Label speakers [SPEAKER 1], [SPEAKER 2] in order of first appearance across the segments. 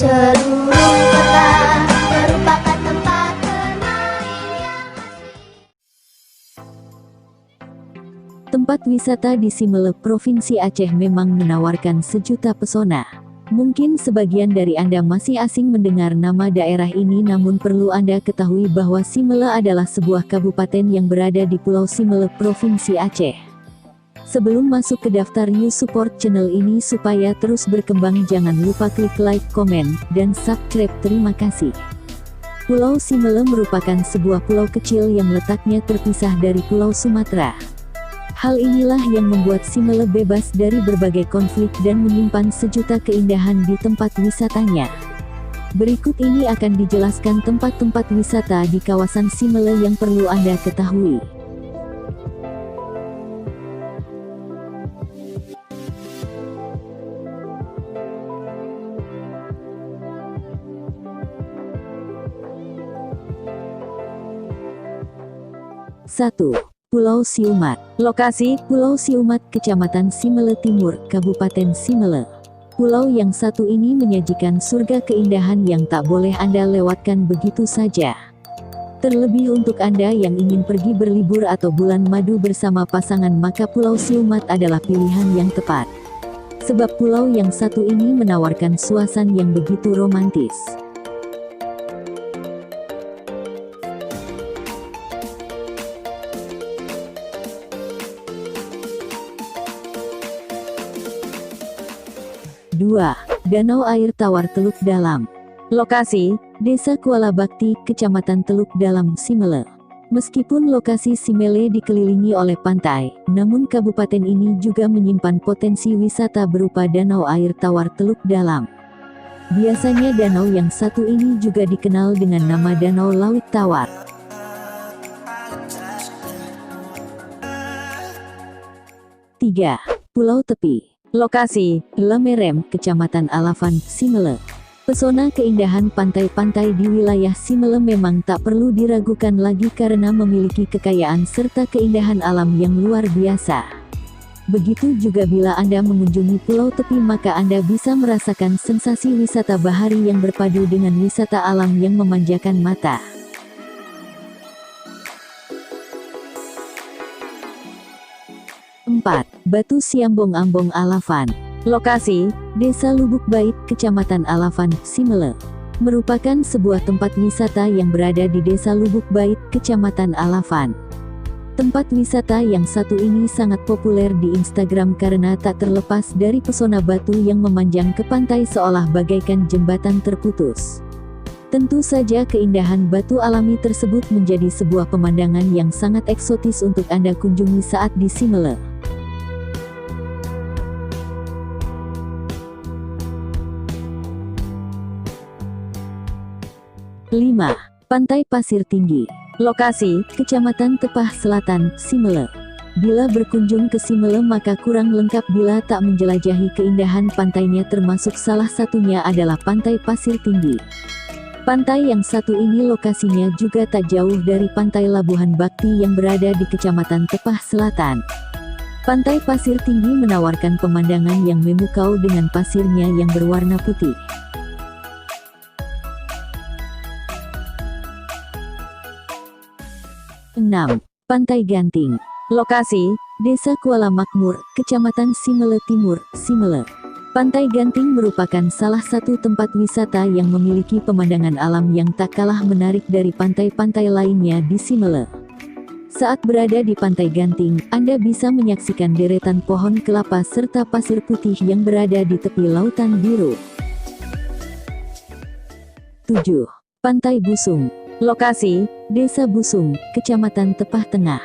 [SPEAKER 1] Seluruh kota merupakan tempat bermain yang asli.
[SPEAKER 2] Tempat wisata di Simele, Provinsi Aceh memang menawarkan sejuta pesona. Mungkin sebagian dari Anda masih asing mendengar nama daerah ini, namun perlu Anda ketahui bahwa Simele adalah sebuah kabupaten yang berada di Pulau Simele, Provinsi Aceh. Sebelum masuk ke daftar You Support channel ini supaya terus berkembang, jangan lupa klik like, komen, dan subscribe. Terima kasih. Pulau Simele merupakan sebuah pulau kecil yang letaknya terpisah dari Pulau Sumatera. Hal inilah yang membuat Simele bebas dari berbagai konflik dan menyimpan sejuta keindahan di tempat wisatanya. Berikut ini akan dijelaskan tempat-tempat wisata di kawasan Simele yang perlu Anda ketahui. Satu. Pulau Siumat. Lokasi, Pulau Siumat, Kecamatan Simele Timur, Kabupaten Simele. Pulau yang satu ini menyajikan surga keindahan yang tak boleh Anda lewatkan begitu saja. Terlebih untuk Anda yang ingin pergi berlibur atau bulan madu bersama pasangan, maka Pulau Siumat adalah pilihan yang tepat. Sebab pulau yang satu ini menawarkan suasana yang begitu romantis. Dua. Danau Air Tawar Teluk Dalam. Lokasi, Desa Kuala Bakti, Kecamatan Teluk Dalam, Simele. Meskipun lokasi Simele dikelilingi oleh pantai, namun kabupaten ini juga menyimpan potensi wisata berupa Danau Air Tawar Teluk Dalam. Biasanya danau yang satu ini juga dikenal dengan nama Danau Lawit Tawar. Tiga. Pulau Tepi. Lokasi, Lamerem, Kecamatan Alafan, Simele. Pesona keindahan pantai-pantai di wilayah Simele memang tak perlu diragukan lagi karena memiliki kekayaan serta keindahan alam yang luar biasa. Begitu juga bila Anda mengunjungi Pulau Tepi, maka Anda bisa merasakan sensasi wisata bahari yang berpadu dengan wisata alam yang memanjakan mata. 4. Batu Siambong-Ambong Alafan. Lokasi, Desa Lubuk Bait, Kecamatan Alafan, Simele. Merupakan sebuah tempat wisata yang berada di Desa Lubuk Bait, Kecamatan Alafan. Tempat wisata yang satu ini sangat populer di Instagram karena tak terlepas dari pesona batu yang memanjang ke pantai seolah bagaikan jembatan terputus. Tentu saja keindahan batu alami tersebut menjadi sebuah pemandangan yang sangat eksotis untuk Anda kunjungi saat di Simele. 5. Pantai Pasir Tinggi. Lokasi, Kecamatan Tepah Selatan, Simele. Bila berkunjung ke Simele maka kurang lengkap bila tak menjelajahi keindahan pantainya, termasuk salah satunya adalah Pantai Pasir Tinggi. Pantai yang satu ini lokasinya juga tak jauh dari Pantai Labuhan Bakti yang berada di Kecamatan Tepah Selatan. Pantai Pasir Tinggi menawarkan pemandangan yang memukau dengan pasirnya yang berwarna putih. 6. Pantai Ganting. Lokasi, Desa Kuala Makmur, Kecamatan Simele Timur, Simele. Pantai Ganting merupakan salah satu tempat wisata yang memiliki pemandangan alam yang tak kalah menarik dari pantai-pantai lainnya di Simele. Saat berada di Pantai Ganting, Anda bisa menyaksikan deretan pohon kelapa serta pasir putih yang berada di tepi lautan biru. 7. Pantai Busung. Lokasi, Desa Busung, Kecamatan Tepah Tengah.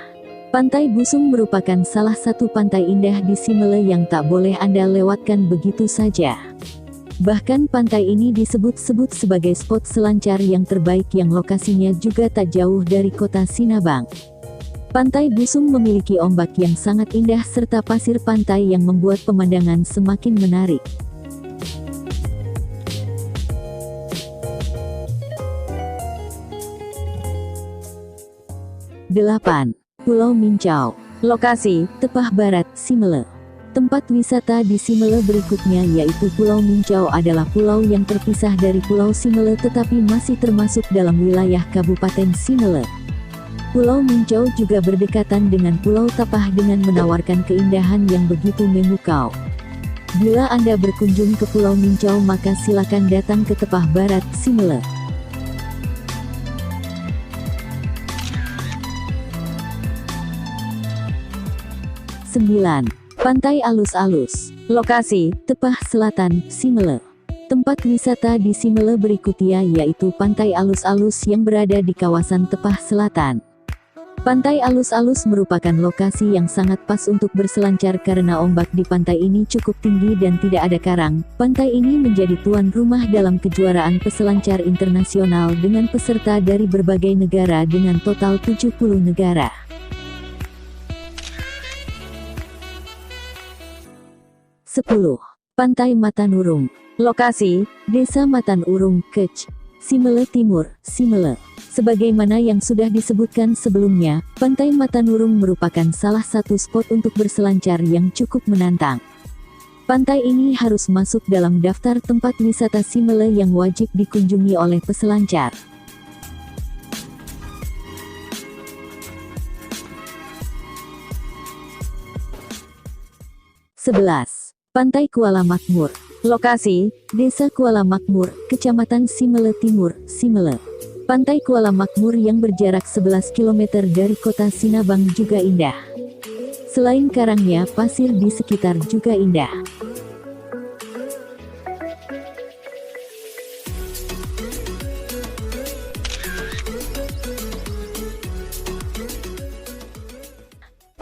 [SPEAKER 2] Pantai Busung merupakan salah satu pantai indah di Simele yang tak boleh Anda lewatkan begitu saja. Bahkan pantai ini disebut-sebut sebagai spot selancar yang terbaik yang lokasinya juga tak jauh dari kota Sinabang. Pantai Busung memiliki ombak yang sangat indah serta pasir pantai yang membuat pemandangan semakin menarik. 8. Pulau Mincau. Lokasi, Tepah Barat, Simele. Tempat wisata di Simele berikutnya yaitu Pulau Mincau adalah pulau yang terpisah dari Pulau Simele tetapi masih termasuk dalam wilayah Kabupaten Simele. Pulau Mincau juga berdekatan dengan Pulau Tapah dengan menawarkan keindahan yang begitu memukau. Bila Anda berkunjung ke Pulau Mincau maka silakan datang ke Tapah Barat, Simele. Sembilan. Pantai Alus-Alus. Lokasi, Tapah Selatan, Simele. Tempat wisata di Simele berikutnya yaitu Pantai Alus-Alus yang berada di kawasan Tapah Selatan. Pantai Alus-Alus merupakan lokasi yang sangat pas untuk berselancar karena ombak di pantai ini cukup tinggi dan tidak ada karang. Pantai ini menjadi tuan rumah dalam kejuaraan peselancar internasional dengan peserta dari berbagai negara dengan total 70 negara. 10. Pantai Matanurung. Lokasi, Desa Matanurung, Kec, Simele Timur, Simele. Sebagaimana yang sudah disebutkan sebelumnya, Pantai Matanurung merupakan salah satu spot untuk berselancar yang cukup menantang. Pantai ini harus masuk dalam daftar tempat wisata Simele yang wajib dikunjungi oleh peselancar. 11. Pantai Kuala Makmur. Lokasi, Desa Kuala Makmur, Kecamatan Simele Timur, Simele. Pantai Kuala Makmur yang berjarak 11 km dari kota Sinabang juga indah. Selain karangnya, pasir di sekitar juga indah.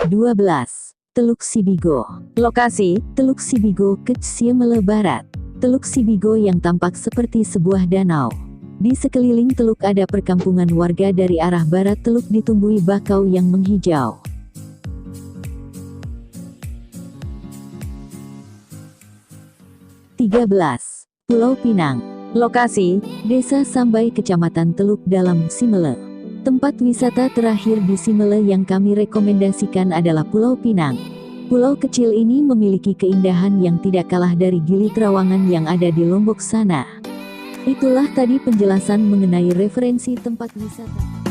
[SPEAKER 2] Dua belas. Teluk Sibigo. Lokasi, Teluk Sibigo, Kec, Simele Barat. Teluk Sibigo yang tampak seperti sebuah danau. Di sekeliling teluk ada perkampungan warga dari arah barat teluk ditumbuhi bakau yang menghijau. Tiga belas. Pulau Pinang. Lokasi, Desa Sambai Kecamatan Teluk Dalam, Simele. Tempat wisata terakhir di Simele yang kami rekomendasikan adalah Pulau Pinang. Pulau kecil ini memiliki keindahan yang tidak kalah dari Gili Trawangan yang ada di Lombok sana. Itulah tadi penjelasan mengenai referensi tempat wisata.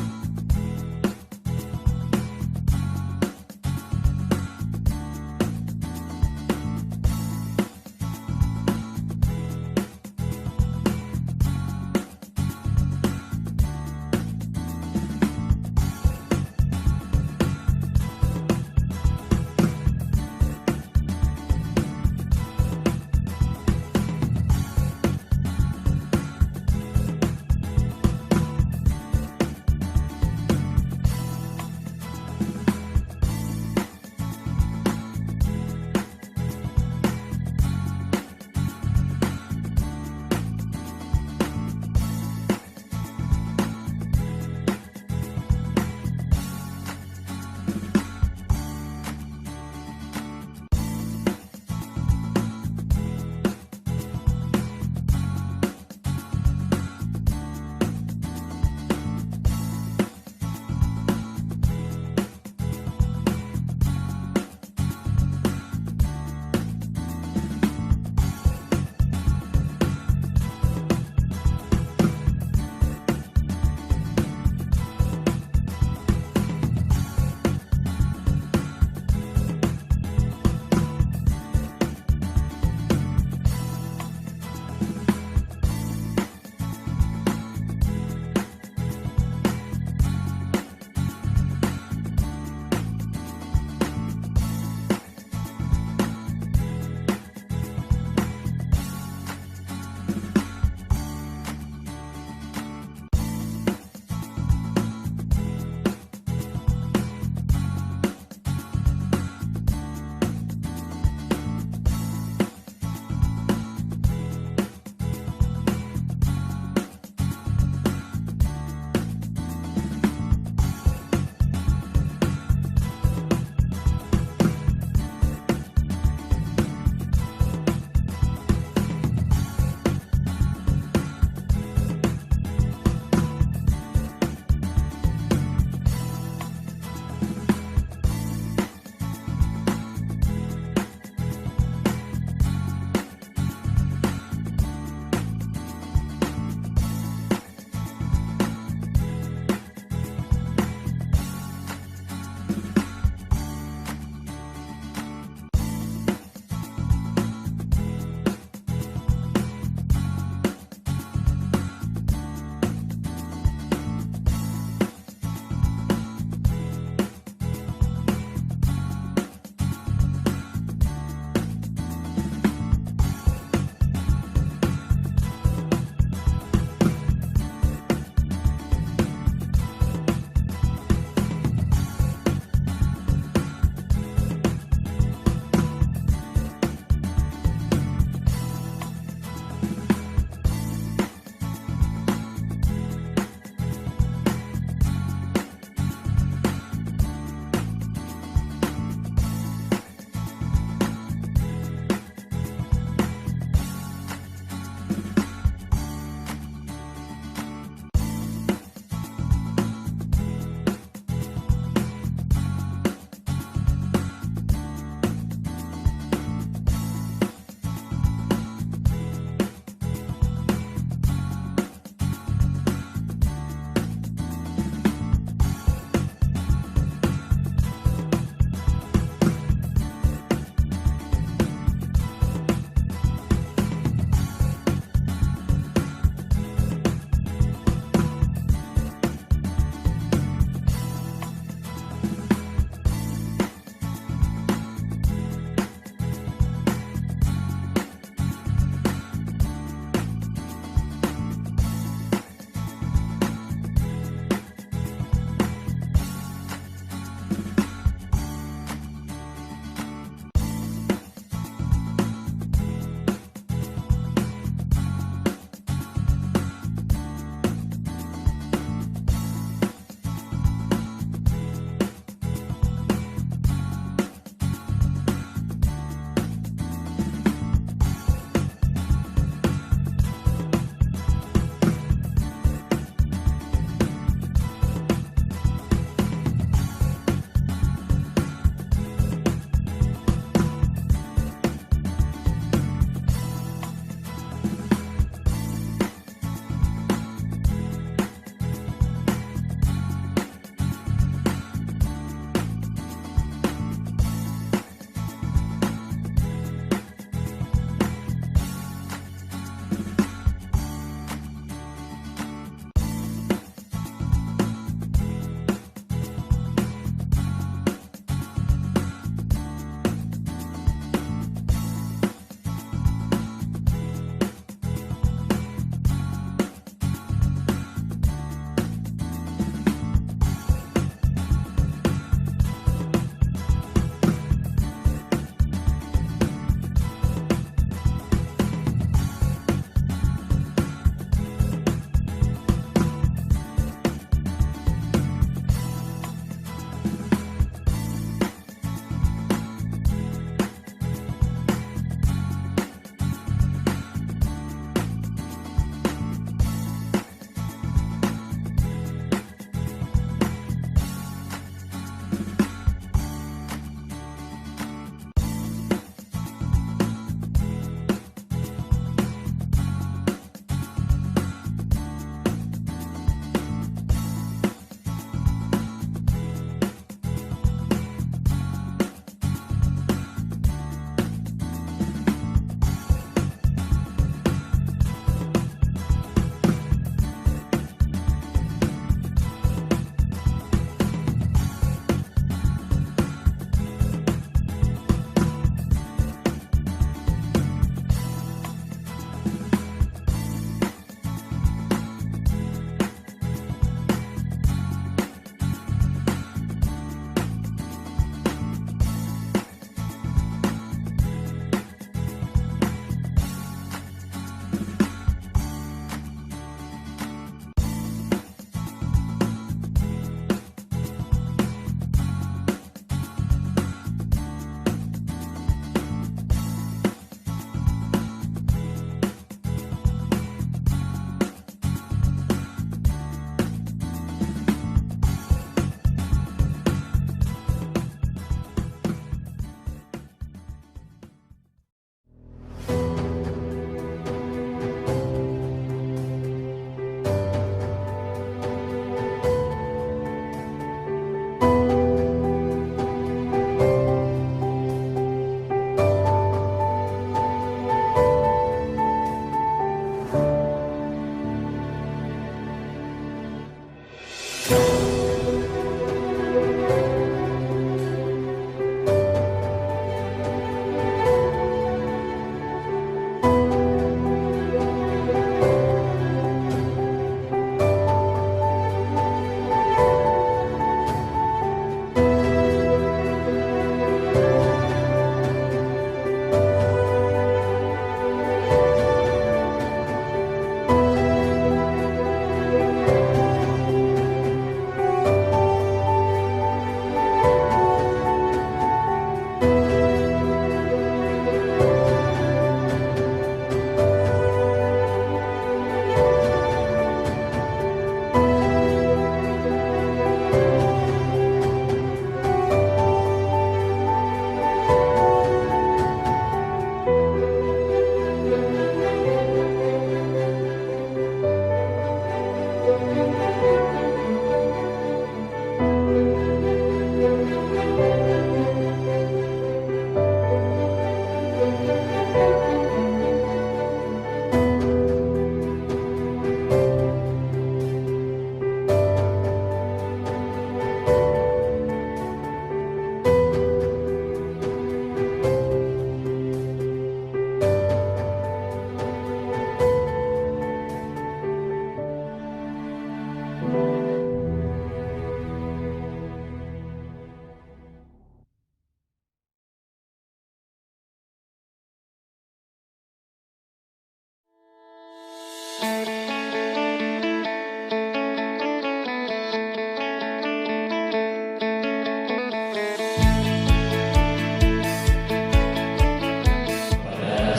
[SPEAKER 3] Pada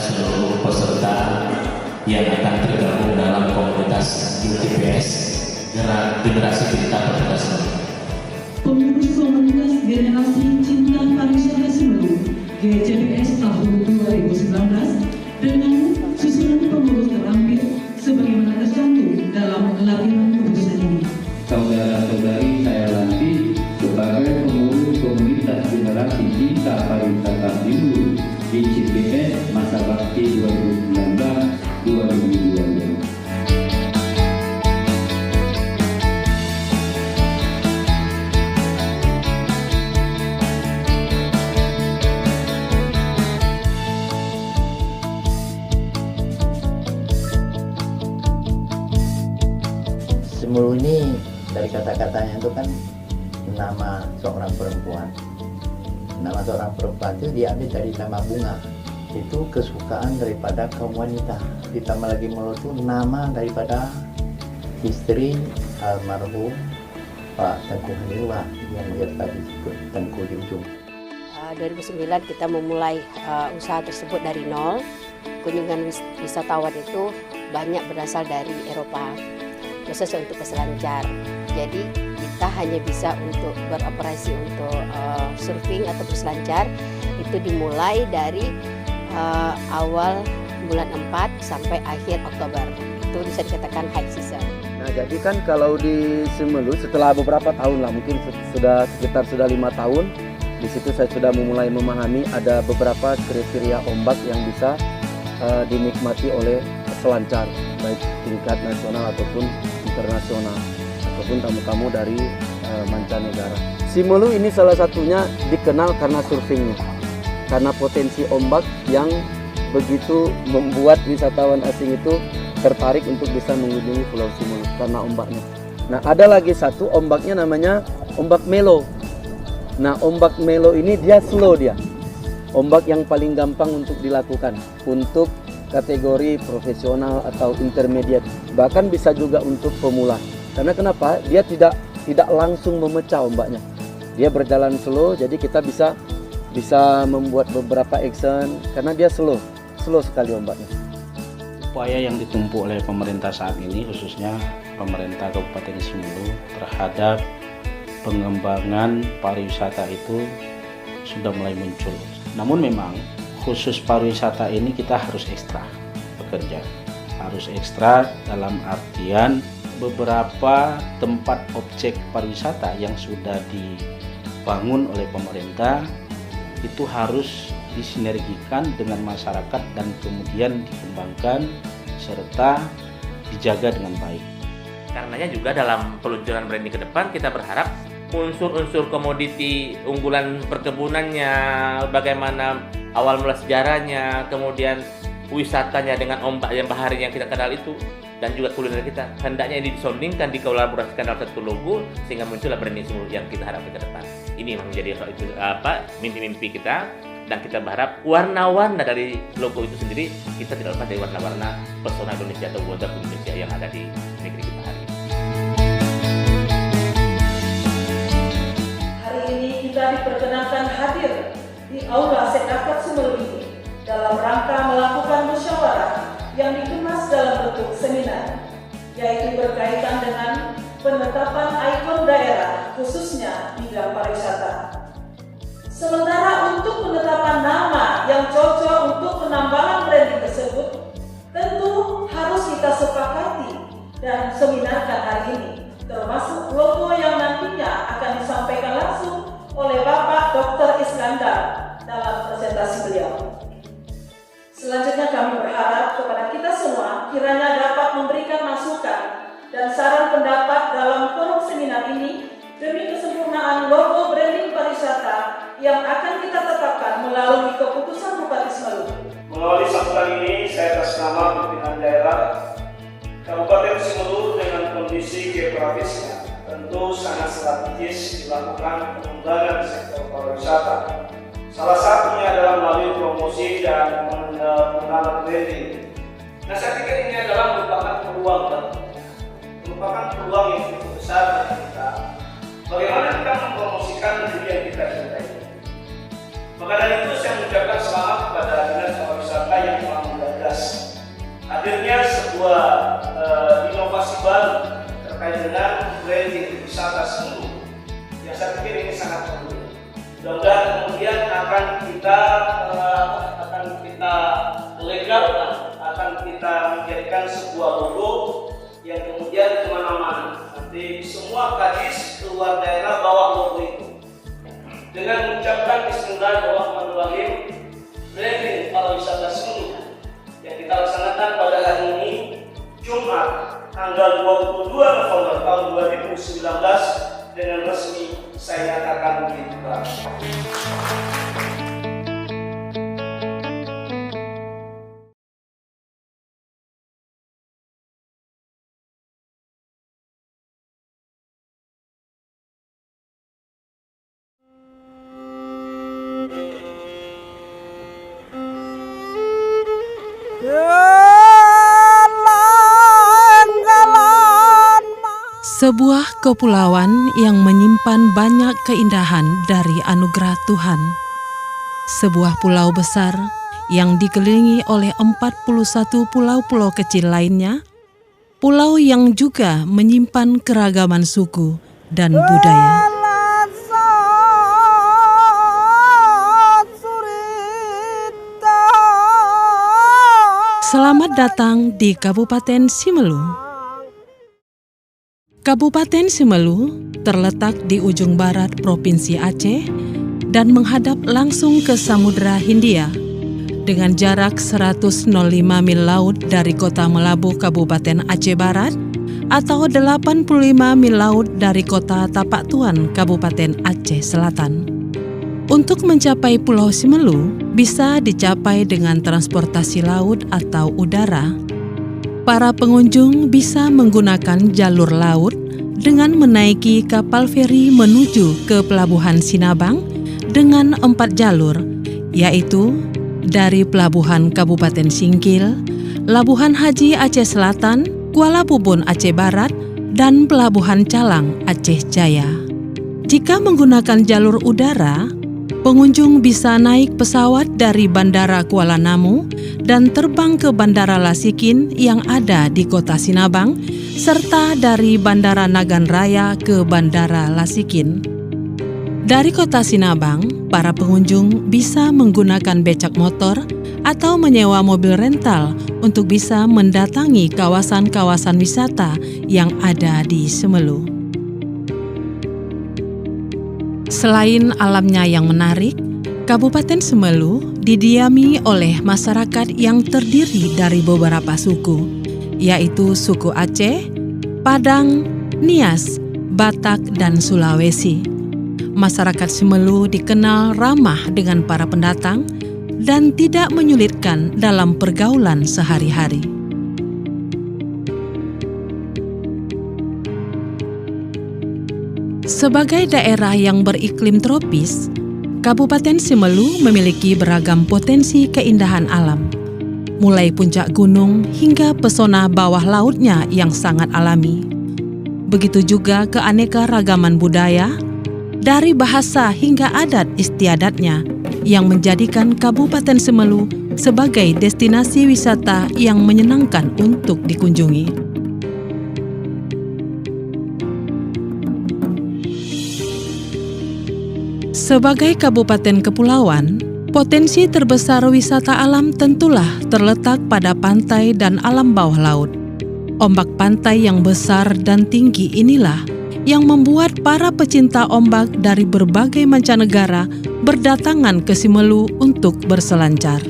[SPEAKER 3] seluruh peserta yang akan tergabung dalam komunitas GTPS Generasi Cinta Pariwisata.
[SPEAKER 4] Pengurus Komunitas Generasi Cinta Pariwisata Semeru GCPS tahun 2019 dengan susunan pengurus terampil sebagaimana tercantum dalam lampiran keputusan ini.
[SPEAKER 5] Saudara-saudari saya lantik sebagai pengurus Komunitas Generasi Cinta Pariwisata Semeru GCPS masa bakti 2019-2022.
[SPEAKER 6] Semeru ini dari kata-katanya itu kan nama seorang perempuan. Nama seorang perempuan itu diambil dari nama bunga. Itu kesukaan daripada kaum wanita. Ditambah lagi Melo itu nama daripada istri almarhum Pak Tengku Hanilwa yang biasa disebut Tengku di ujung.
[SPEAKER 7] 2009 kita memulai usaha tersebut dari nol. Kunjungan wisatawan itu banyak berasal dari Eropa, khusus untuk peselancar. Jadi kita hanya bisa untuk beroperasi untuk surfing atau peselancar itu dimulai dari awal bulan 4 sampai akhir Oktober. Itu bisa dikatakan high season.
[SPEAKER 8] Nah, jadi kan kalau di Semeru setelah beberapa tahun lah, mungkin sudah 5 tahun, di situ saya sudah mulai memahami ada beberapa kriteria ombak yang bisa dinikmati oleh peselancar, baik tingkat nasional ataupun internasional, ataupun tamu-tamu dari mancanegara. Semeru ini salah satunya dikenal karena surfingnya, karena potensi ombak yang begitu membuat wisatawan asing itu tertarik untuk bisa mengunjungi Pulau Semeru karena ombaknya. Nah, ada lagi satu ombaknya namanya ombak Melo. Nah, ombak Melo ini dia slow dia. Ombak yang paling gampang untuk dilakukan untuk kategori profesional atau intermediate, bahkan bisa juga untuk pemula. Karena kenapa? Dia tidak langsung memecah ombaknya. Dia berjalan slow, jadi kita bisa membuat beberapa action karena dia slow sekali ombaknya.
[SPEAKER 3] Upaya yang ditempuh oleh pemerintah saat ini, khususnya pemerintah Kabupaten Semeru terhadap pengembangan pariwisata itu sudah mulai muncul. Namun memang khusus pariwisata ini kita harus ekstra bekerja. Harus ekstra dalam artian beberapa tempat objek pariwisata yang sudah dibangun oleh pemerintah itu harus disinergikan dengan masyarakat dan kemudian dikembangkan serta dijaga dengan baik.
[SPEAKER 9] Karenanya juga dalam peluncuran branding ke depan kita berharap unsur-unsur komoditi unggulan perkebunannya, bagaimana awal mula sejarahnya, kemudian wisatanya dengan ombak yang bahari yang kita kenal itu, dan juga kuliner kita, hendaknya ini disondingkan, dikolaborasikan dalam satu logo sehingga muncullah branding Semeru yang kita harapkan ke depan. Ini memang menjadi mimpi-mimpi kita, dan kita berharap warna-warna dari logo itu sendiri kita tidak lepas dari warna-warna pesona Indonesia atau wonder Indonesia yang ada di negeri kita hari ini.
[SPEAKER 4] Hari ini kita diperkenankan hadir di Aula Sedakat Semeru ini dalam rangka melakukan musyawarah yang dikemas dalam bentuk seminar, yaitu berkaitan dengan penetapan ikon daerah khususnya bidang pariwisata. Sementara untuk penetapan nama yang cocok untuk penambangan branding tersebut tentu harus kita sepakati dan seminarkan hari ini, termasuk logo yang nantinya akan disampaikan langsung oleh Bapak Dr. Iskandar dalam presentasi beliau. Selanjutnya kami berharap kepada kita semua kiranya dapat memberikan masukan dan saran pendapat dalam forum seminar ini demi kesempurnaan logo branding pariwisata yang akan kita tetapkan melalui keputusan Bupati Semeru.
[SPEAKER 10] Melalui sambutan ini saya atas nama pimpinan daerah Kabupaten Semeru dengan kondisi geografisnya tentu sangat strategis dilakukan pengembangan sektor pariwisata. Salah satunya adalah melalui promosi dan pengenalan branding. Nah, saya pikir ini adalah merupakan peluang yang cukup besar bagi kita. Bagaimana kita mempromosikan negeri yang kita cintai. Maka dari itu saya mengucapkan selamat kepada Dinas Pariwisata yang telah menggagas hadirnya sebuah inovasi baru terkait dengan branding wisata Semelu. Yang saya pikir ini sangat penting. Mudah-mudahan kemudian akan kita legalkan, akan kita menjadikan sebuah logo yang kemudian kemana-mana. Nanti semua kadis keluar daerah bawa logo itu. Dengan mengucapkan Bismillahirrahmanirrahim, branding pariwisata Semelu yang kita laksanakan pada hari ini, Jumat, tanggal 22 November tahun 2019, dengan resmi saya nyatakan dibuka.
[SPEAKER 11] Sebuah kepulauan yang menyimpan banyak keindahan dari anugerah Tuhan. Sebuah pulau besar yang dikelilingi oleh 41 pulau-pulau kecil lainnya. Pulau yang juga menyimpan keragaman suku dan budaya. Selamat datang di Kabupaten Simelu. Kabupaten Simelu terletak di ujung barat Provinsi Aceh dan menghadap langsung ke Samudra Hindia dengan jarak 105 mil laut dari kota Melabuh Kabupaten Aceh Barat atau 85 mil laut dari kota Tapak Tuan Kabupaten Aceh Selatan. Untuk mencapai Pulau Simelu bisa dicapai dengan transportasi laut atau udara. Para pengunjung bisa menggunakan jalur laut dengan menaiki kapal feri menuju ke Pelabuhan Sinabang dengan 4 jalur, yaitu dari Pelabuhan Kabupaten Singkil, Labuhan Haji Aceh Selatan, Kuala Bubun Aceh Barat, dan Pelabuhan Calang Aceh Jaya. Jika menggunakan jalur udara, pengunjung bisa naik pesawat dari Bandara Kuala Namu dan terbang ke Bandara Lasikin yang ada di Kota Sinabang, serta dari Bandara Nagan Raya ke Bandara Lasikin. Dari Kota Sinabang, para pengunjung bisa menggunakan becak motor atau menyewa mobil rental untuk bisa mendatangi kawasan-kawasan wisata yang ada di Simelu. Selain alamnya yang menarik, Kabupaten Simelu didiami oleh masyarakat yang terdiri dari beberapa suku, yaitu suku Aceh, Padang, Nias, Batak, dan Sulawesi. Masyarakat Simelu dikenal ramah dengan para pendatang dan tidak menyulitkan dalam pergaulan sehari-hari. Sebagai daerah yang beriklim tropis, Kabupaten Simelu memiliki beragam potensi keindahan alam, mulai puncak gunung hingga pesona bawah lautnya yang sangat alami. Begitu juga keanekaragaman budaya, dari bahasa hingga adat istiadatnya, yang menjadikan Kabupaten Simelu sebagai destinasi wisata yang menyenangkan untuk dikunjungi. Sebagai kabupaten kepulauan, potensi terbesar wisata alam tentulah terletak pada pantai dan alam bawah laut. Ombak pantai yang besar dan tinggi inilah yang membuat para pecinta ombak dari berbagai mancanegara berdatangan ke Simelu untuk berselancar.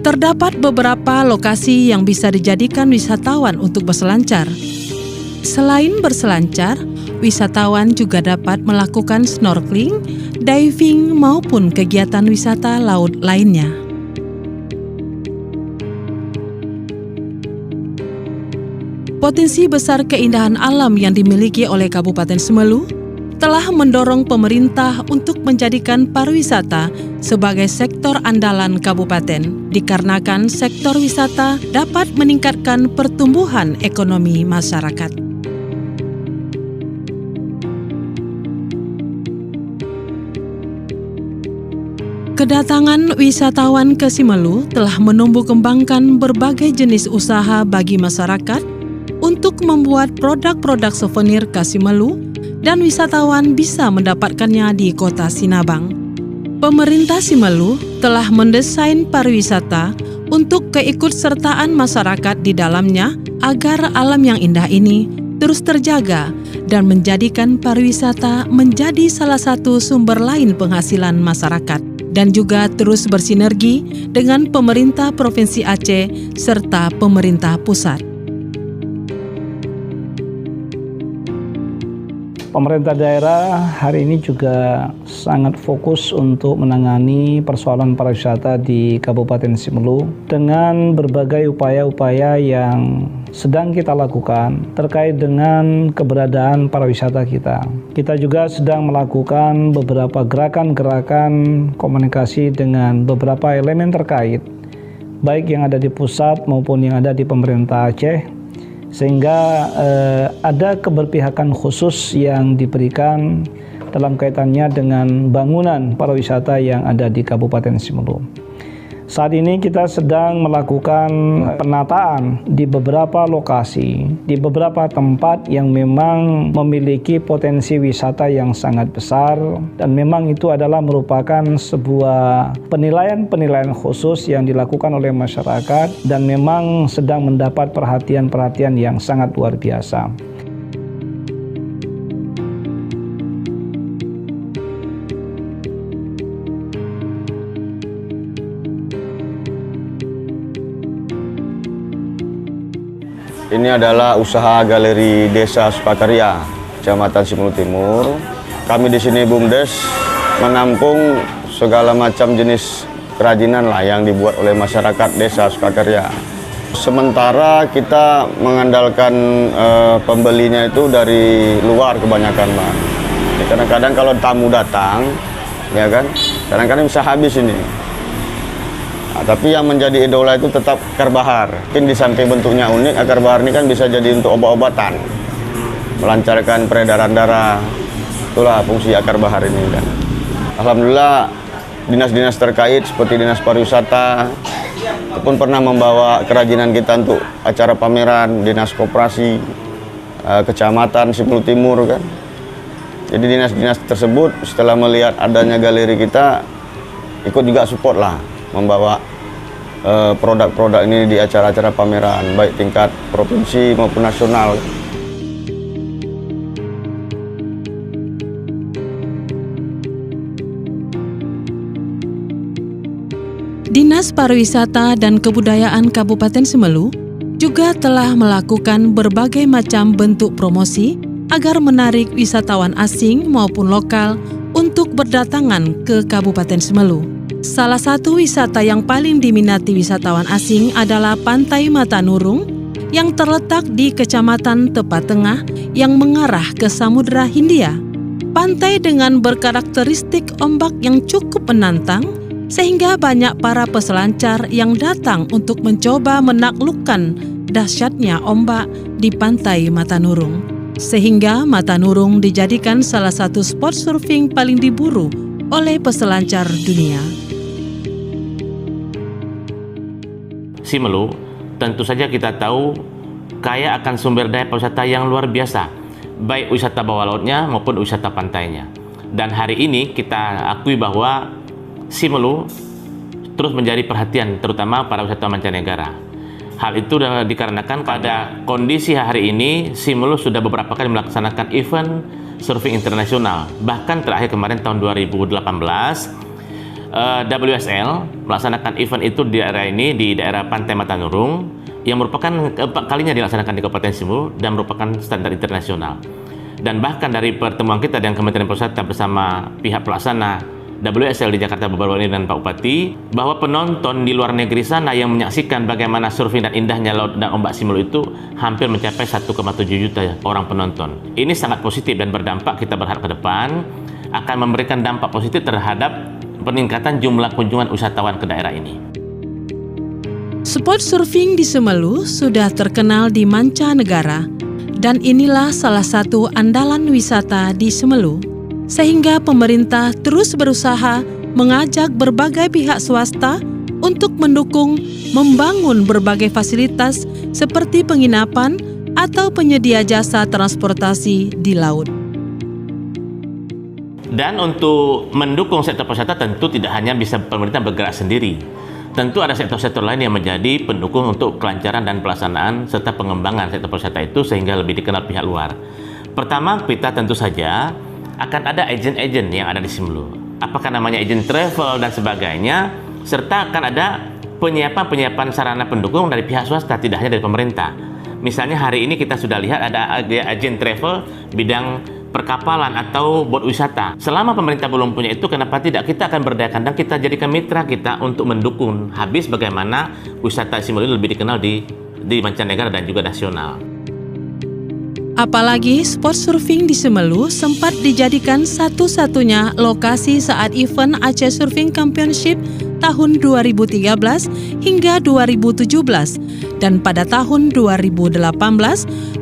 [SPEAKER 11] Terdapat beberapa lokasi yang bisa dijadikan wisatawan untuk berselancar. Selain berselancar, wisatawan juga dapat melakukan snorkeling, diving, maupun kegiatan wisata laut lainnya. Potensi besar keindahan alam yang dimiliki oleh Kabupaten Simelu telah mendorong pemerintah untuk menjadikan pariwisata sebagai sektor andalan kabupaten, dikarenakan sektor wisata dapat meningkatkan pertumbuhan ekonomi masyarakat. Kedatangan wisatawan ke Simelu telah menumbuh kembangkan berbagai jenis usaha bagi masyarakat untuk membuat produk-produk souvenir khas Simelu dan wisatawan bisa mendapatkannya di kota Sinabang. Pemerintah Simelu telah mendesain pariwisata untuk keikutsertaan masyarakat di dalamnya agar alam yang indah ini terus terjaga dan menjadikan pariwisata menjadi salah satu sumber lain penghasilan masyarakat dan juga terus bersinergi dengan pemerintah Provinsi Aceh serta pemerintah pusat.
[SPEAKER 12] Pemerintah daerah hari ini juga sangat fokus untuk menangani persoalan pariwisata di Kabupaten Simelu dengan berbagai upaya-upaya yang sedang kita lakukan terkait dengan keberadaan pariwisata kita. Kita juga sedang melakukan beberapa gerakan-gerakan komunikasi dengan beberapa elemen terkait, baik yang ada di pusat maupun yang ada di pemerintah Aceh, sehingga ada keberpihakan khusus yang diberikan dalam kaitannya dengan bangunan pariwisata yang ada di Kabupaten Simelu. Saat ini kita sedang melakukan penataan di beberapa lokasi, di beberapa tempat yang memang memiliki potensi wisata yang sangat besar, dan memang itu adalah merupakan sebuah penilaian-penilaian khusus yang dilakukan oleh masyarakat dan memang sedang mendapat perhatian-perhatian yang sangat luar biasa.
[SPEAKER 13] Ini adalah usaha Galeri Desa Sukakarya, Kecamatan Simelu Timur. Kami di sini BUMDes menampung segala macam jenis kerajinan lah yang dibuat oleh masyarakat Desa Sukakarya. Sementara kita mengandalkan pembelinya itu dari luar kebanyakan, Pak. Kadang-kadang kalau tamu datang, ya kan, kadang-kadang bisa habis ini. Nah, tapi yang menjadi idola itu tetap akar bahar. Mungkin di samping bentuknya unik, akar bahar ini kan bisa jadi untuk obat-obatan, melancarkan peredaran darah. Itulah fungsi akar bahar ini kan. Alhamdulillah dinas-dinas terkait seperti Dinas Pariwisata pun pernah membawa kerajinan kita untuk acara pameran, Dinas Koperasi Kecamatan Simelu Timur kan. Jadi dinas-dinas tersebut setelah melihat adanya galeri kita ikut juga support lah, membawa produk-produk ini di acara-acara pameran baik tingkat provinsi maupun nasional.
[SPEAKER 11] Dinas Pariwisata dan Kebudayaan Kabupaten Simelu juga telah melakukan berbagai macam bentuk promosi agar menarik wisatawan asing maupun lokal untuk berdatangan ke Kabupaten Simelu. Salah satu wisata yang paling diminati wisatawan asing adalah Pantai Matanurung yang terletak di Kecamatan Tepa Tengah yang mengarah ke Samudra Hindia. Pantai dengan berkarakteristik ombak yang cukup menantang sehingga banyak para peselancar yang datang untuk mencoba menaklukkan dahsyatnya ombak di Pantai Matanurung. Sehingga Matanurung dijadikan salah satu spot surfing paling diburu oleh peselancar dunia.
[SPEAKER 9] Simelu, tentu saja kita tahu kaya akan sumber daya pariwisata yang luar biasa, baik wisata bawah lautnya maupun wisata pantainya. Dan hari ini kita akui bahwa Simelu terus menjadi perhatian terutama para wisatawan mancanegara. Hal itu dikarenakan pada kondisi hari ini Simelu sudah beberapa kali melaksanakan event surfing internasional. Bahkan terakhir kemarin tahun 2018 WSL melaksanakan event itu di daerah ini, di daerah Pantai Matanurung, yang merupakan keempat kalinya dilaksanakan di Kabupaten Simelu dan merupakan standar internasional. Dan bahkan dari pertemuan kita dengan Kementerian Pariwisata bersama pihak pelaksana WSL di Jakarta beberapa ini dan Pak Bupati, bahwa penonton di luar negeri sana yang menyaksikan bagaimana surfing dan indahnya laut dan ombak Simelu itu hampir mencapai 1,7 juta orang penonton. Ini sangat positif dan berdampak, kita berharap ke depan akan memberikan dampak positif terhadap peningkatan jumlah kunjungan wisatawan ke daerah ini.
[SPEAKER 11] Spot surfing di Simelu sudah terkenal di mancanegara, dan inilah salah satu andalan wisata di Simelu. Sehingga pemerintah terus berusaha mengajak berbagai pihak swasta untuk mendukung membangun berbagai fasilitas seperti penginapan atau penyedia jasa transportasi di laut.
[SPEAKER 9] Dan untuk mendukung sektor pariwisata tentu tidak hanya bisa pemerintah bergerak sendiri. Tentu ada sektor-sektor lain yang menjadi pendukung untuk kelancaran dan pelaksanaan serta pengembangan sektor pariwisata itu sehingga lebih dikenal pihak luar. Pertama, kita tentu saja akan ada agen-agen yang ada di Simelu. Apakah namanya agen travel dan sebagainya, serta akan ada penyiapan sarana pendukung dari pihak swasta, tidak hanya dari pemerintah. Misalnya hari ini kita sudah lihat ada agen travel bidang perkapalan atau bot wisata. Selama pemerintah belum punya itu, kenapa tidak kita akan berdayakan dan kita jadikan mitra kita untuk mendukung habis bagaimana wisata Simelu lebih dikenal di mancanegara dan juga nasional.
[SPEAKER 11] Apalagi spot surfing di Simelu sempat dijadikan satu-satunya lokasi saat event Aceh Surfing Championship tahun 2013 hingga 2017. Dan pada tahun 2018,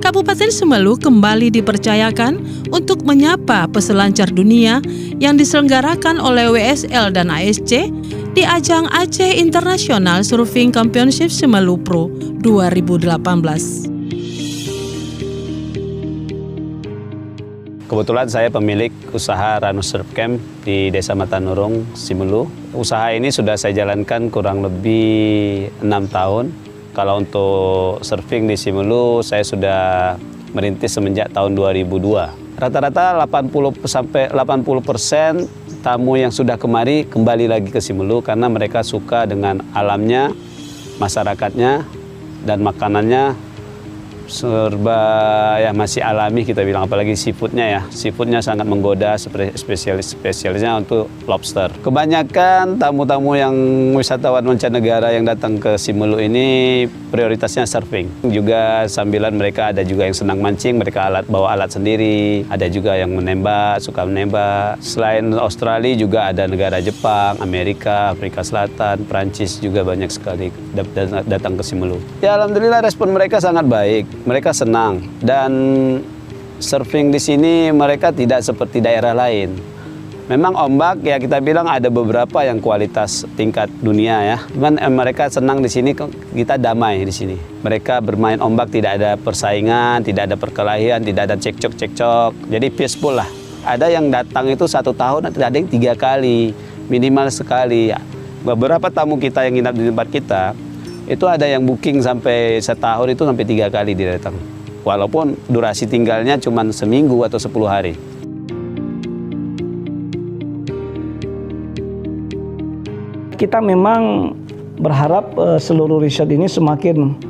[SPEAKER 11] Kabupaten Simelu kembali dipercayakan untuk menyapa peselancar dunia yang diselenggarakan oleh WSL dan ASC di ajang Aceh International Surfing Championship Simelu Pro 2018.
[SPEAKER 14] Kebetulan saya pemilik usaha Rano Surf Camp di Desa Matanurung, Simelu. Usaha ini sudah saya jalankan kurang lebih 6 tahun. Kalau untuk surfing di Simelu, saya sudah merintis semenjak tahun 2002. Rata-rata 80% tamu yang sudah kemari kembali lagi ke Simelu karena mereka suka dengan alamnya, masyarakatnya, dan makanannya serba ya masih alami kita bilang, apalagi seafoodnya sangat menggoda, spesialisnya untuk lobster. Kebanyakan tamu-tamu yang wisatawan mancanegara yang datang ke Simelu ini prioritasnya surfing. Juga sambilan mereka ada juga yang senang mancing, mereka bawa alat sendiri, ada juga yang suka menembak. Selain Australia juga ada negara Jepang, Amerika, Afrika Selatan, Prancis juga banyak sekali datang ke Simelu. Ya alhamdulillah respon mereka sangat baik. Mereka senang dan surfing di sini mereka tidak seperti daerah lain. Memang ombak ya kita bilang ada beberapa yang kualitas tingkat dunia ya. Cuman mereka senang di sini, kita damai di sini. Mereka bermain ombak tidak ada persaingan, tidak ada perkelahian, tidak ada cekcok. Jadi peaceful lah. Ada yang datang itu 1 tahun, ada yang 3 kali, minimal sekali. Beberapa tamu kita yang nginap di tempat kita itu ada yang booking sampai setahun itu sampai 3 kali dia datang. Walaupun durasi tinggalnya cuma seminggu atau 10 hari.
[SPEAKER 12] Kita memang berharap seluruh riset ini semakin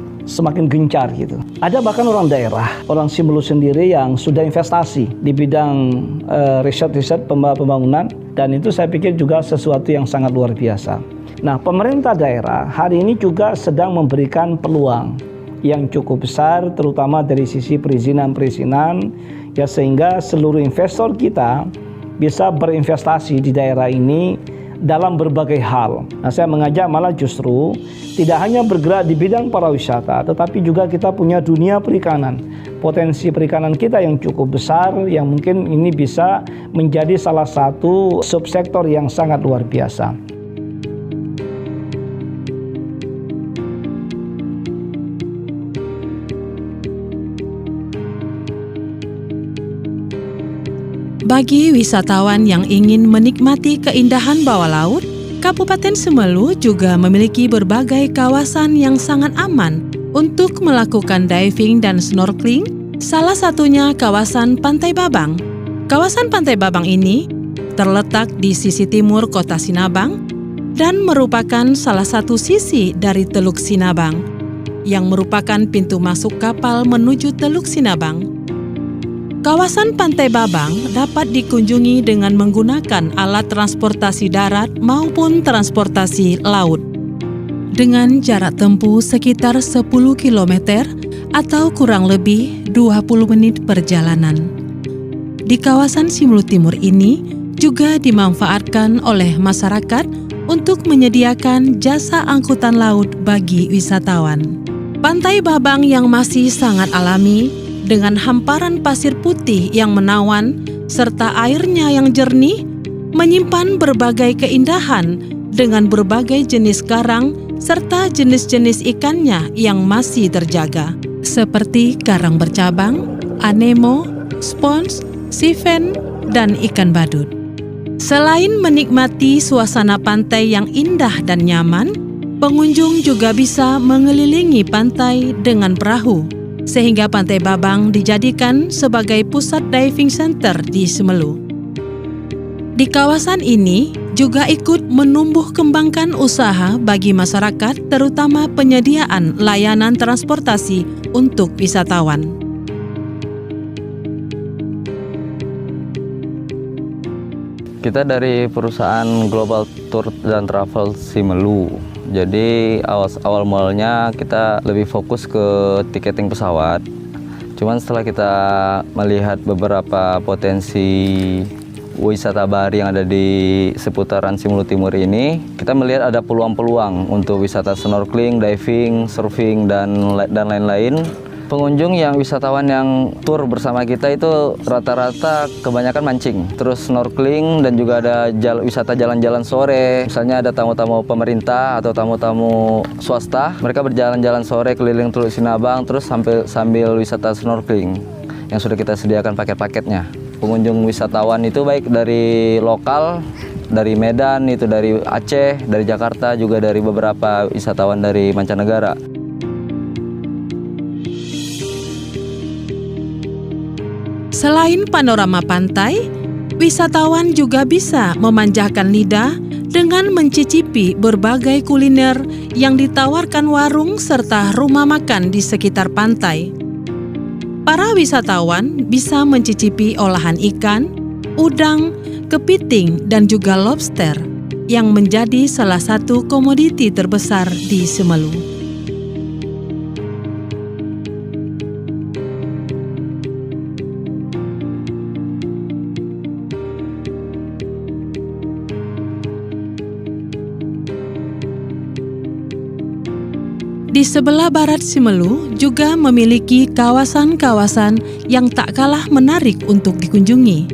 [SPEAKER 12] gencar gitu. Ada bahkan orang daerah, orang Simelu sendiri yang sudah investasi di bidang riset pembangunan, dan itu saya pikir juga sesuatu yang sangat luar biasa. Nah, pemerintah daerah hari ini juga sedang memberikan peluang yang cukup besar, terutama dari sisi perizinan, ya sehingga seluruh investor kita bisa berinvestasi di daerah ini dalam berbagai hal. Nah, saya mengajak malah justru tidak hanya bergerak di bidang pariwisata, tetapi juga kita punya dunia perikanan. Potensi perikanan kita yang cukup besar, yang mungkin ini bisa menjadi salah satu subsektor yang sangat luar biasa.
[SPEAKER 11] Bagi wisatawan yang ingin menikmati keindahan bawah laut, Kabupaten Simelu juga memiliki berbagai kawasan yang sangat aman untuk melakukan diving dan snorkeling, salah satunya kawasan Pantai Babang. Kawasan Pantai Babang ini terletak di sisi timur kota Sinabang dan merupakan salah satu sisi dari Teluk Sinabang, yang merupakan pintu masuk kapal menuju Teluk Sinabang. Kawasan Pantai Babang dapat dikunjungi dengan menggunakan alat transportasi darat maupun transportasi laut. Dengan jarak tempuh sekitar 10 km atau kurang lebih 20 menit perjalanan. Di kawasan Simelu Timur ini juga dimanfaatkan oleh masyarakat untuk menyediakan jasa angkutan laut bagi wisatawan. Pantai Babang yang masih sangat alami, dengan hamparan pasir putih yang menawan serta airnya yang jernih, menyimpan berbagai keindahan dengan berbagai jenis karang serta jenis-jenis ikannya yang masih terjaga, seperti karang bercabang, anemo, spons, sifen, dan ikan badut. Selain menikmati suasana pantai yang indah dan nyaman, pengunjung juga bisa mengelilingi pantai dengan perahu, sehingga Pantai Babang dijadikan sebagai pusat diving center di Simelu. Di kawasan ini juga ikut menumbuh kembangkan usaha bagi masyarakat, terutama penyediaan layanan transportasi untuk wisatawan.
[SPEAKER 15] Kita dari perusahaan Global Tour dan Travel Simelu. Jadi awal mulanya kita lebih fokus ke tiketing pesawat. Cuman setelah kita melihat beberapa potensi wisata bahari yang ada di seputaran Simelu Timur ini, kita melihat ada peluang-peluang untuk wisata snorkeling, diving, surfing, dan lain-lain. Pengunjung yang wisatawan yang tur bersama kita itu rata-rata kebanyakan mancing, terus snorkeling, dan juga ada wisata jalan-jalan sore. Misalnya ada tamu-tamu pemerintah atau tamu-tamu swasta, mereka berjalan-jalan sore keliling Teluk Sinabang terus sambil wisata snorkeling yang sudah kita sediakan paket-paketnya. Pengunjung wisatawan itu baik dari lokal, dari Medan, itu dari Aceh, dari Jakarta, juga dari beberapa wisatawan dari mancanegara.
[SPEAKER 11] Selain panorama pantai, wisatawan juga bisa memanjakan lidah dengan mencicipi berbagai kuliner yang ditawarkan warung serta rumah makan di sekitar pantai. Para wisatawan bisa mencicipi olahan ikan, udang, kepiting, dan juga lobster yang menjadi salah satu komoditi terbesar di Simelu. Di sebelah barat Simelu juga memiliki kawasan-kawasan yang tak kalah menarik untuk dikunjungi,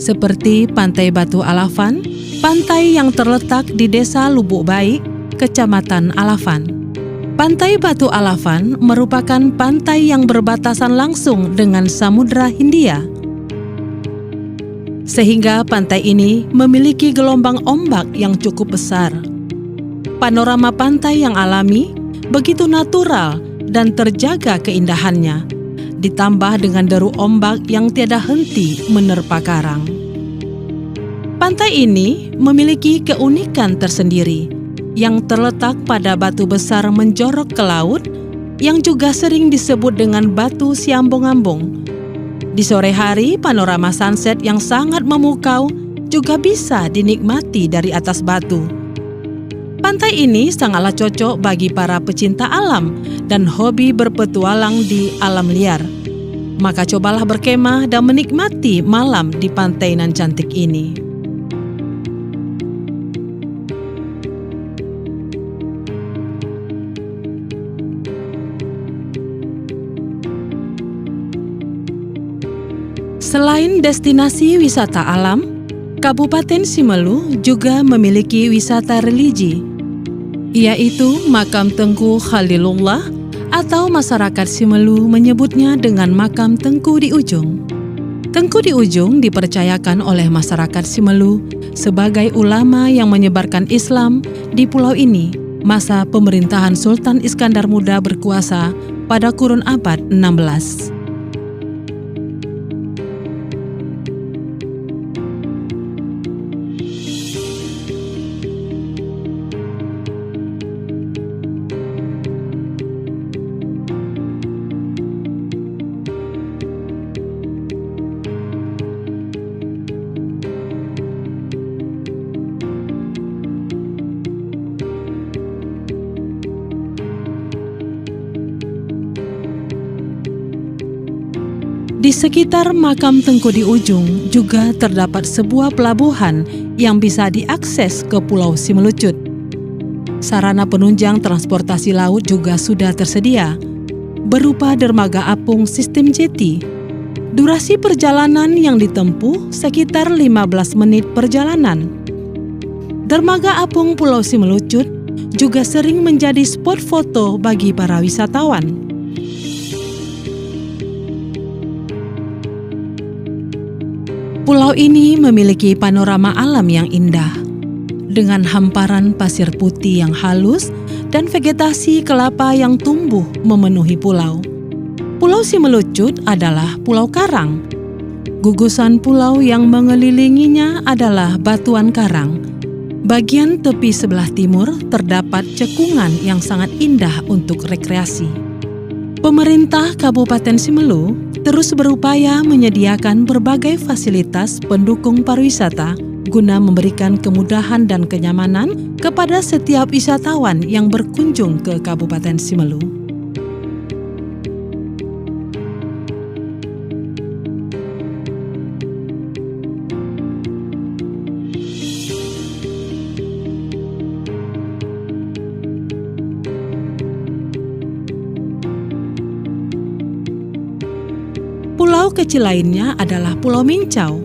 [SPEAKER 11] seperti Pantai Batu Alafan, pantai yang terletak di Desa Lubuk Baik, Kecamatan Alafan. Pantai Batu Alafan merupakan pantai yang berbatasan langsung dengan Samudra Hindia, sehingga pantai ini memiliki gelombang ombak yang cukup besar. Panorama pantai yang alami begitu natural dan terjaga keindahannya, ditambah dengan deru ombak yang tiada henti menerpa karang. Pantai ini memiliki keunikan tersendiri yang terletak pada batu besar menjorok ke laut yang juga sering disebut dengan batu siambung-ambung. Di sore hari, panorama sunset yang sangat memukau juga bisa dinikmati dari atas batu. Pantai ini sangatlah cocok bagi para pecinta alam dan hobi berpetualang di alam liar. Maka cobalah berkemah dan menikmati malam di pantai nan cantik ini. Selain destinasi wisata alam, Kabupaten Simelu juga memiliki wisata religi, yaitu Makam Tengku Khalilullah atau masyarakat Simelu menyebutnya dengan Makam Tengku di Ujung. Tengku di Ujung dipercayakan oleh masyarakat Simelu sebagai ulama yang menyebarkan Islam di pulau ini masa pemerintahan Sultan Iskandar Muda berkuasa pada kurun abad 16. Di sekitar makam Tengku di ujung juga terdapat sebuah pelabuhan yang bisa diakses ke Pulau Simelucut. Sarana penunjang transportasi laut juga sudah tersedia, berupa dermaga apung sistem jeti. Durasi perjalanan yang ditempuh sekitar 15 menit perjalanan. Dermaga apung Pulau Simelucut juga sering menjadi spot foto bagi para wisatawan. Pulau ini memiliki panorama alam yang indah, dengan hamparan pasir putih yang halus dan vegetasi kelapa yang tumbuh memenuhi pulau. Pulau Simelucut adalah pulau karang. Gugusan pulau yang mengelilinginya adalah batuan karang. Bagian tepi sebelah timur terdapat cekungan yang sangat indah untuk rekreasi. Pemerintah Kabupaten Simelu terus berupaya menyediakan berbagai fasilitas pendukung pariwisata guna memberikan kemudahan dan kenyamanan kepada setiap wisatawan yang berkunjung ke Kabupaten Simelu. Pulau kecil lainnya adalah Pulau Mincau.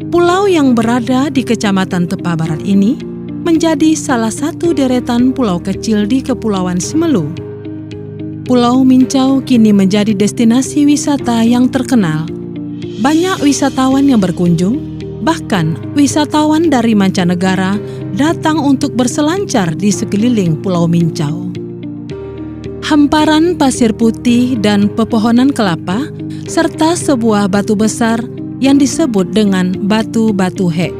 [SPEAKER 11] Pulau yang berada di Kecamatan Tepa Barat ini menjadi salah satu deretan pulau kecil di Kepulauan Simelu. Pulau Mincau kini menjadi destinasi wisata yang terkenal. Banyak wisatawan yang berkunjung, bahkan wisatawan dari mancanegara datang untuk berselancar di sekeliling Pulau Mincau. Hamparan pasir putih dan pepohonan kelapa serta sebuah batu besar yang disebut dengan batu-batu Hek,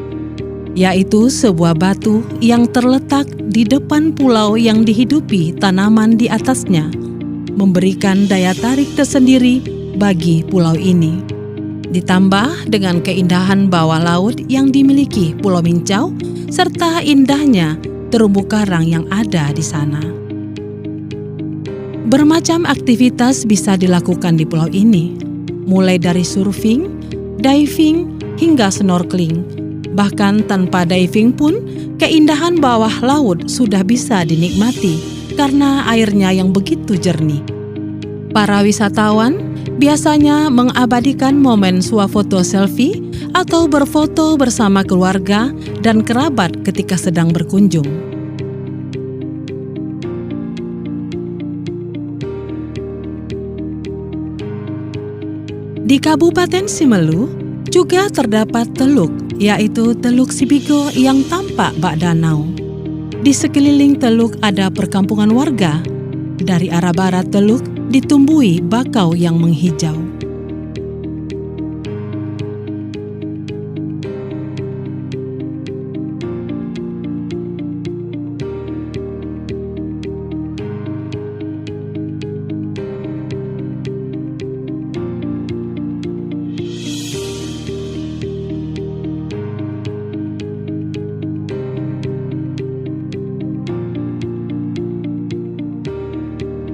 [SPEAKER 11] yaitu sebuah batu yang terletak di depan pulau yang dihidupi tanaman di atasnya, memberikan daya tarik tersendiri bagi pulau ini. Ditambah dengan keindahan bawah laut yang dimiliki Pulau Mincau, serta indahnya terumbu karang yang ada di sana. Bermacam aktivitas bisa dilakukan di pulau ini, mulai dari surfing, diving, hingga snorkeling. Bahkan tanpa diving pun, keindahan bawah laut sudah bisa dinikmati karena airnya yang begitu jernih. Para wisatawan biasanya mengabadikan momen swafoto selfie atau berfoto bersama keluarga dan kerabat ketika sedang berkunjung. Di Kabupaten Simelu juga terdapat teluk, yaitu Teluk Sibigo yang tampak bak danau. Di sekeliling teluk ada perkampungan warga. Dari arah barat teluk ditumbuhi bakau yang menghijau.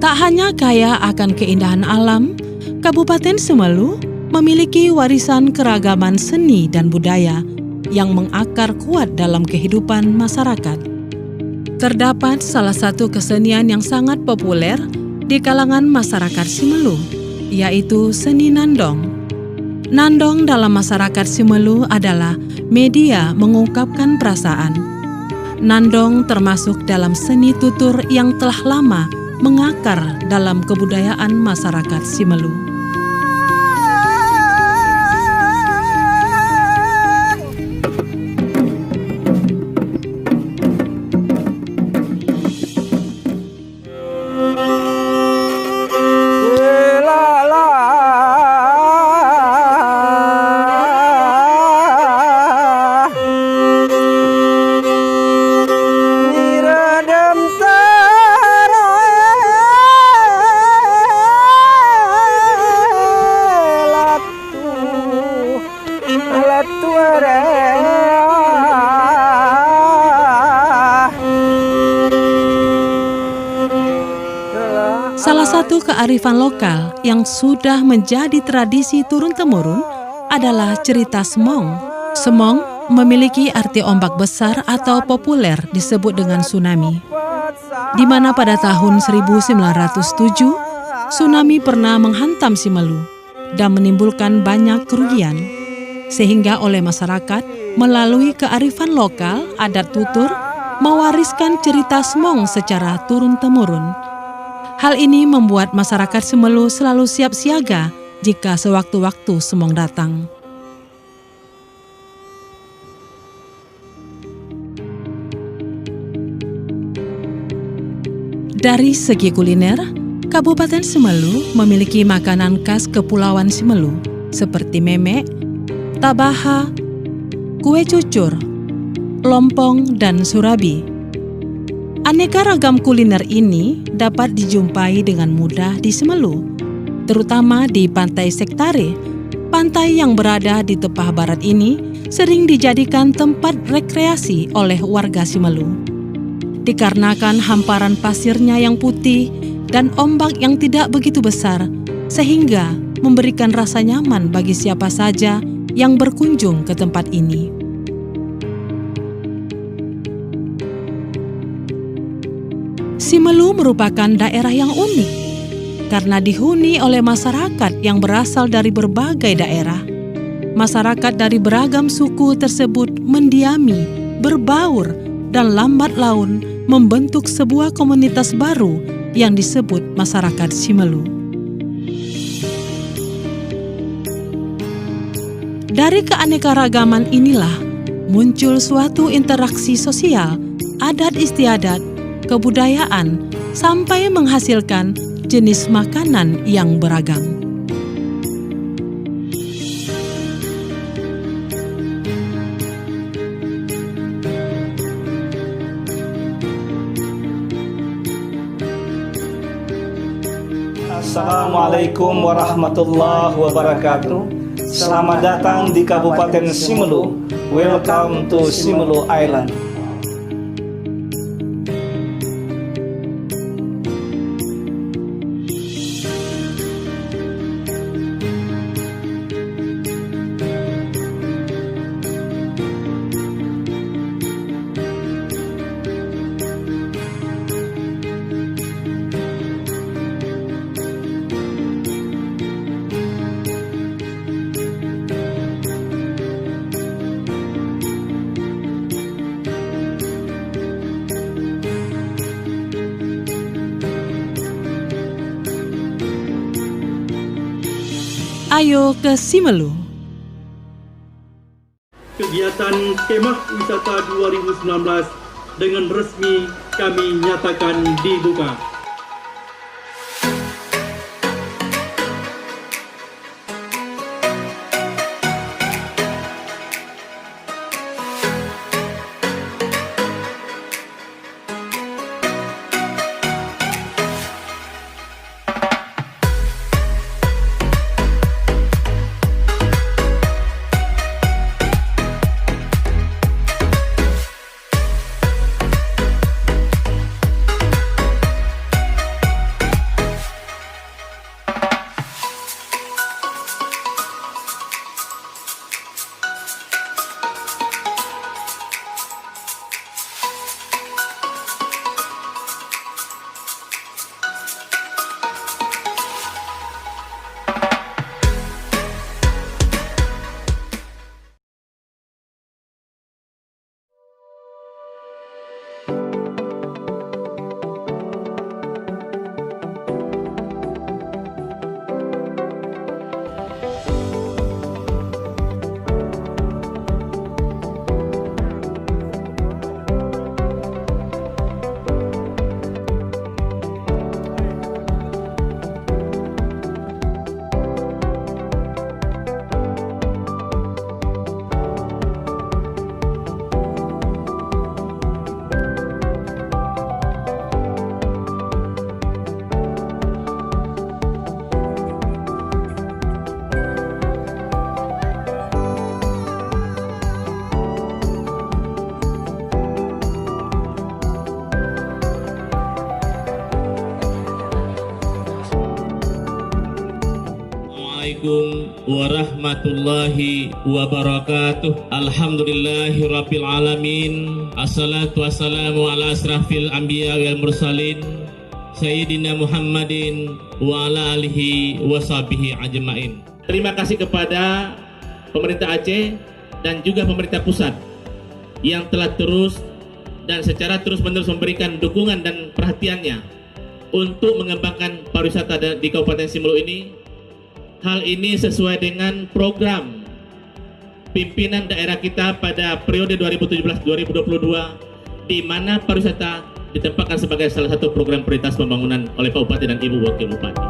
[SPEAKER 11] Tak hanya kaya akan keindahan alam, Kabupaten Simelu memiliki warisan keragaman seni dan budaya yang mengakar kuat dalam kehidupan masyarakat. Terdapat salah satu kesenian yang sangat populer di kalangan masyarakat Simelu, yaitu seni nandong. Nandong dalam masyarakat Simelu adalah media mengungkapkan perasaan. Nandong termasuk dalam seni tutur yang telah lama mengakar dalam kebudayaan masyarakat Simelu. satu kearifan lokal yang sudah menjadi tradisi turun-temurun adalah cerita semong. Semong memiliki arti ombak besar atau populer disebut dengan tsunami, di mana pada tahun 1907 tsunami pernah menghantam Simelu dan menimbulkan banyak kerugian, sehingga oleh masyarakat melalui kearifan lokal adat tutur mewariskan cerita semong secara turun-temurun. Hal ini membuat masyarakat Simelu selalu siap siaga jika sewaktu-waktu semong datang. Dari segi kuliner, Kabupaten Simelu memiliki makanan khas Kepulauan Simelu seperti memek, tabaha, kue cucur, lompong, dan surabi. Aneka ragam kuliner ini dapat dijumpai dengan mudah di Simelu, terutama di Pantai Sektare. Pantai yang berada di tepi barat ini sering dijadikan tempat rekreasi oleh warga Simelu. Dikarenakan hamparan pasirnya yang putih dan ombak yang tidak begitu besar, sehingga memberikan rasa nyaman bagi siapa saja yang berkunjung ke tempat ini. Simelu merupakan daerah yang unik karena dihuni oleh masyarakat yang berasal dari berbagai daerah. Masyarakat dari beragam suku tersebut mendiami, berbaur, dan lambat laun membentuk sebuah komunitas baru yang disebut masyarakat Simelu. Dari keanekaragaman inilah muncul suatu interaksi sosial, adat istiadat, kebudayaan, sampai menghasilkan jenis makanan yang beragam.
[SPEAKER 12] Assalamualaikum warahmatullahi wabarakatuh. Selamat datang di Kabupaten Simelu. Welcome to Simelu Island.
[SPEAKER 11] Ayo ke Simelu.
[SPEAKER 16] Kegiatan Kemah Wisata 2019 dengan resmi kami nyatakan dibuka.
[SPEAKER 17] Assalamualaikum warahmatullahi wabarakatuh. Alhamdulillahi rabbil alamin. Assalatu wassalamu ala asrafil anbiya wal mursalin Sayyidina Muhammadin wa ala alihi wa sahbihi ajma'in. Terima kasih kepada pemerintah Aceh dan juga pemerintah pusat yang telah terus dan secara terus-menerus memberikan dukungan dan perhatiannya untuk mengembangkan pariwisata di Kabupaten Simelu ini. Hal ini sesuai dengan program pimpinan daerah kita pada periode 2017-2022, di mana pariwisata ditempatkan sebagai salah satu program prioritas pembangunan oleh Pak Bupati dan Ibu Wakil Bupati.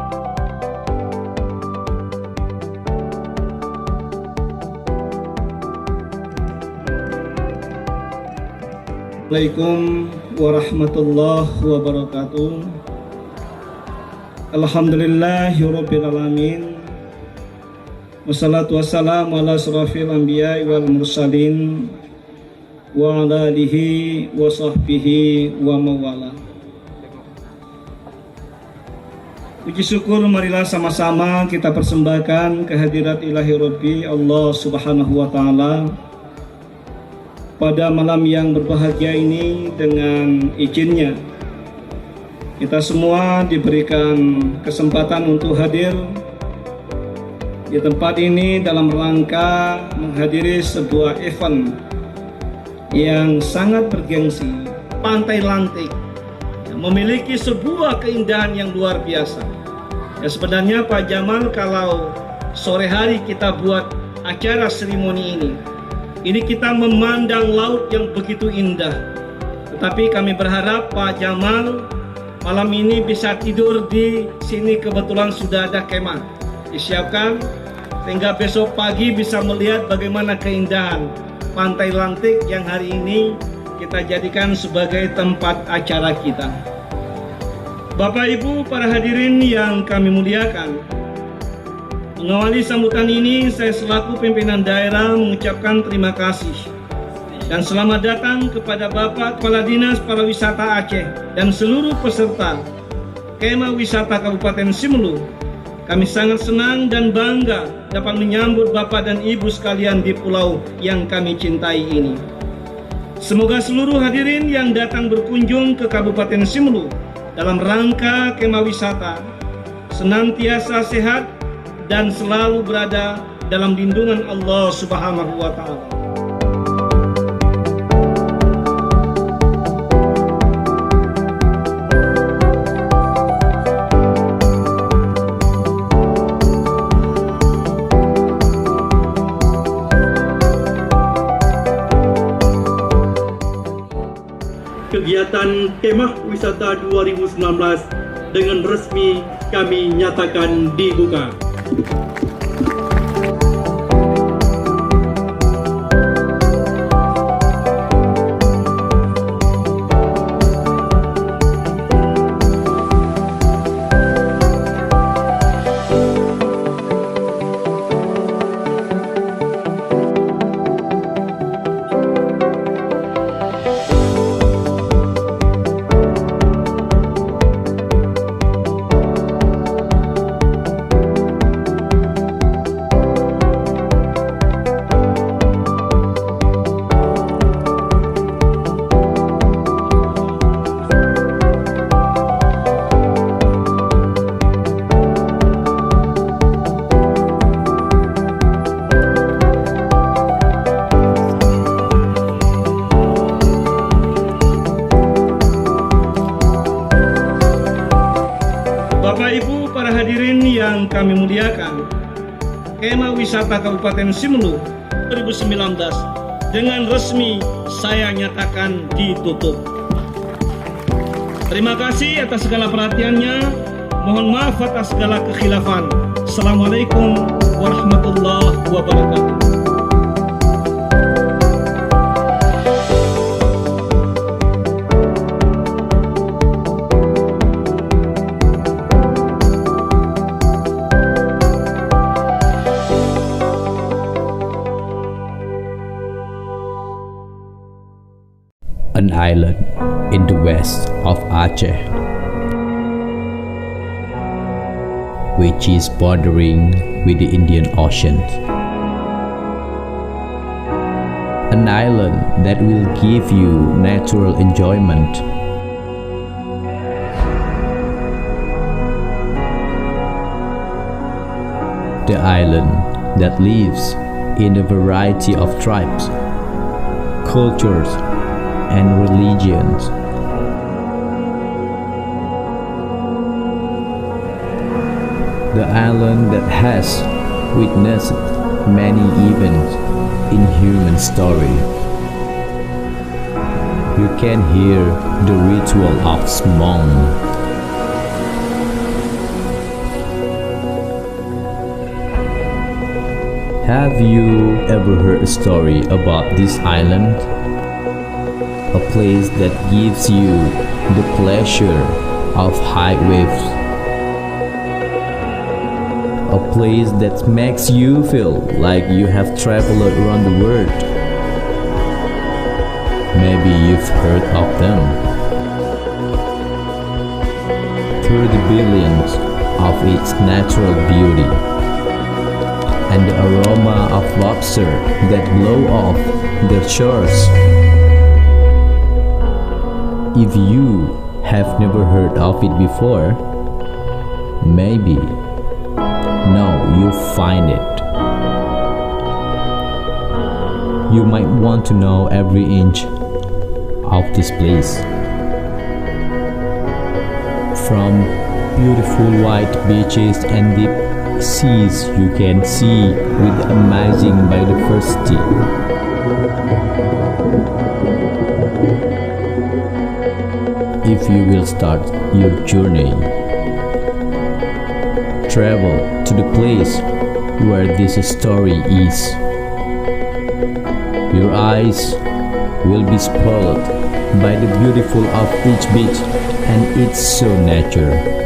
[SPEAKER 18] Assalamualaikum warahmatullahi wabarakatuh. Alhamdulillahirabbil alamin. Wassalatu wassalamu ala asrafil anbiya wal mursalin wa ala alihi wa sahbihi wa mawala. Puji syukur marilah sama-sama kita persembahkan kehadirat ilahi Rabbi Allah Subhanahu wa taala pada malam yang berbahagia ini. Dengan izinnya kita semua diberikan kesempatan untuk hadir di tempat ini dalam rangka menghadiri sebuah event yang sangat bergengsi. Pantai Lantik yang memiliki sebuah keindahan yang luar biasa. Ya, sebenarnya Pak Jamal, kalau sore hari kita buat acara seremoni ini kita memandang laut yang begitu indah. Tetapi kami berharap Pak Jamal malam ini bisa tidur di sini. Kebetulan sudah ada kemah disiapkan, sehingga besok pagi bisa melihat bagaimana keindahan Pantai Lantik yang hari ini kita jadikan sebagai tempat acara kita. Bapak Ibu para hadirin yang kami muliakan, mengawali sambutan ini saya selaku pimpinan daerah mengucapkan terima kasih dan selamat datang kepada Bapak Kepala Dinas Pariwisata Aceh dan seluruh peserta Kemah Wisata Kabupaten Simelu. Kami sangat senang dan bangga dapat menyambut Bapak dan Ibu sekalian di pulau yang kami cintai ini. Semoga seluruh hadirin yang datang berkunjung ke Kabupaten Simelu dalam rangka kemah wisata senantiasa sehat dan selalu berada dalam lindungan Allah Subhanahu wa taala.
[SPEAKER 16] Kegiatan Kemah Wisata 2019 dengan resmi kami nyatakan dibuka.
[SPEAKER 18] Bapak Ibu para hadirin yang kami muliakan, Kemah Wisata Kabupaten Simelu 2019 dengan resmi saya nyatakan ditutup. Terima kasih atas segala perhatiannya. Mohon maaf atas segala kekhilafan. Assalamualaikum warahmatullahi wabarakatuh.
[SPEAKER 19] An island in the west of Aceh. which is bordering with the Indian Ocean. An island that will give you natural enjoyment. The island that lives in a variety of tribes, cultures, and religions. The island that has witnessed many events in human story. You can hear the ritual of Smong. Have you ever heard a story about this island? A place that gives you the pleasure of high waves. A place that makes you feel like you have traveled around the world. Maybe you've heard of them. Through the billions of its natural beauty and the aroma of lobster that blow off their shores. If you have never heard of it before, maybe now you find it. You might want to know every inch of this place. From beautiful white beaches and deep seas you can see with amazing biodiversity. If you will start your journey, travel to the place where this story is. Your eyes will be spoiled by the beautiful of each beach and its so nature.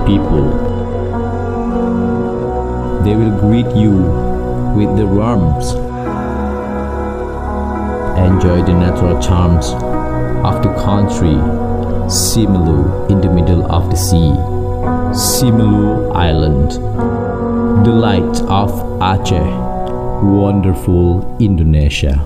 [SPEAKER 19] People. They will greet you with their warmth. Enjoy the natural charms of the country, Simeulue in the middle of the sea. Simeulue Island, the light of Aceh, wonderful Indonesia.